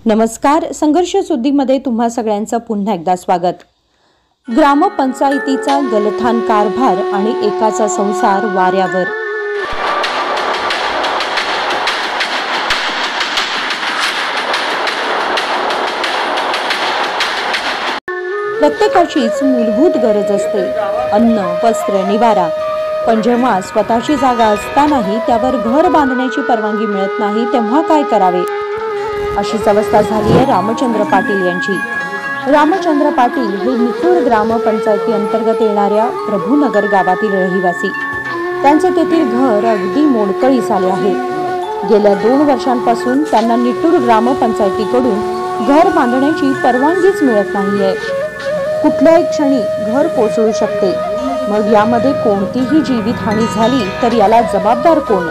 नमस्कार, संघर्ष सुद्धीमध्ये तुम्हा सगळ्यांचं पुन्हा एकदा स्वागत। ग्रामपंचायतीचा गलथान कारभार आणि एकाचा संसार वाऱ्यावर। प्रत्येकाचीच मूलभूत गरज असते, अन्न, वस्त्र, निवारा। पण जेव्हा स्वतःची जागा असतानाही त्यावर घर बांधण्याची परवानगी मिळत नाही तेव्हा काय करावे, अशीच अवस्था झाली आहे रामचंद्र पाटील यांची। रामचंद्र पाटील हे निटूर ग्रामपंचायती अंतर्गत येणाऱ्या प्रभुनगर गावातील रहिवासी। त्यांचे तेथील घर अगदी मोडकळीस आले आहे। गेल्या 2 वर्षांपासून त्यांना निटूर ग्रामपंचायतीकडून घर बांधण्याची परवानगीच मिळत नाहीये। कुठल्याही क्षणी घर कोसळू शकते। मग यामध्ये कोणतीही जीवितहानी झाली तर याला जबाबदार कोण?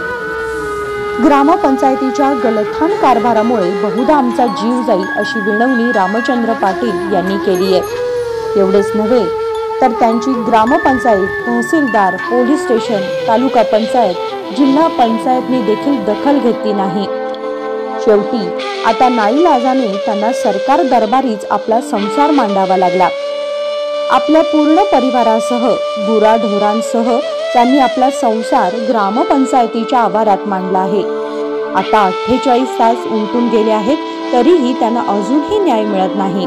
ग्रामपंचायतीच्या गलथान कारभारामुळे बहुधा आमचा जीव जाईल अशी विनवणी रामचंद्र पाटील यांनी केली आहे। एवढेच नव्हे तर त्यांची ग्रामपंचायत, तहसीलदार, पोलीस स्टेशन, तालुका पंचायत, जिल्हा पंचायतने देखील दखल घेतली नाही। शेवटी आता नाईलाजाने त्यांना सरकार दरबारीच आपला संसार मांडावा लागला। आपल्या पूर्ण परिवारासह, गुराढोरांसह त्यांनी आपला संसार ग्रामपंचायतीच्या आवारात मांडला आहे। आता 48 तास उलटून गेले आहेत तरीही त्यांना अजूनही न्याय मिळत नाही।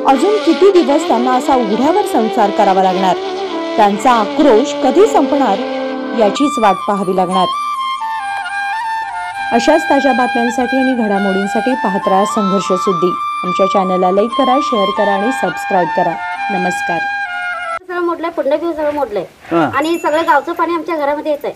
अजून किती दिवस त्यांना असा उघड्यावर संसार करावा लागणार? त्यांचा आक्रोश कधी संपणार याचीच वाट पाहावी लागणार। अशाच ताज्या बातम्यांसाठी आणि घडामोडींसाठी पाहत राहा संघर्ष सुद्धी। आमच्या चॅनलला लाईक करा, शेअर करा आणि सबस्क्राइब करा। नमस्कार। सगळं मोडलंय, पुढलं बी सगळं मोडलंय आणि सगळं गावचं पाणी आमच्या घरामध्ये येतंय।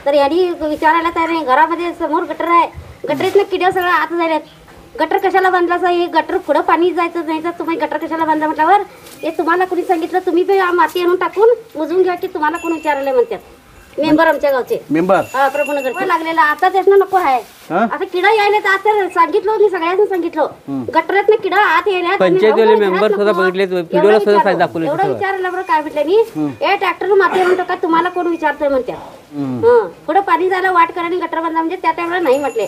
तर यांनी विचारायला तयार नाही। घरामध्ये समोर गटर आहे, गटरीतनं किड्या सगळं आत झाल्यात। गटर कशाला बांधला? हे गटर पुढं पाणी जायचं नाही तर तुम्ही गटर कशाला बांधला म्हटल्यावर हे तुम्हाला कोणी सांगितलं? तुम्ही बी माती आणून टाकून बुजून घ्या की तुम्हाला कोण विचारले म्हणतात। मेंबर आमच्या गावचे मेंबर प्रभुनगर लागलेला आता त्यातनं नको आहे। आता किडा यायला तर आता सांगितलं, मी सगळ्यांना सांगितलं गटरातनं किडा आत यायला। पंचायतीवाले मेंबर सुद्धा बघितले, व्हिडिओला सुद्धा फायदा दाखवले। एवढं विचारलं बरं काय म्हटलं ए ट्रॅक्टर माती आणून टाका, तुम्हाला कोण विचारतोय म्हणतात। पुढं पाणी जायला वाट करा आणि गटर बांधला म्हणजे त्या टाइमला नाही म्हटले।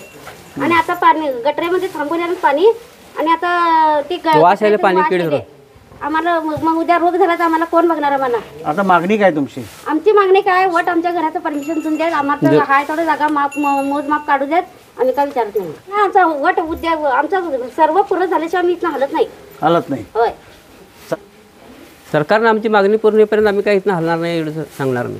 आणि आता पाणी गटरेमध्ये थांबवल्यानं पाणी आणि आता ते पाणी किडे आम्हाला मग उद्या रोग झाला तर आम्हाला कोण बघणार? आम्हाला आता मागणी काय तुमची? आमची मागणी काय? वट आमच्या घराचं परमिशन देऊन द्या, आम्हाला हाय थोडं जागा मोजमाप काढू देत, आम्ही काय विचारत नाही। आमचा वट उद्या आमचा सर्व पूर्ण झाल्याशिवाय आम्ही इथं हलत नाही। होय, सरकारने आमची मागणी पूर्ण होईपर्यंत आम्ही काही इथं हलणार नाही एवढं सांगणार मी।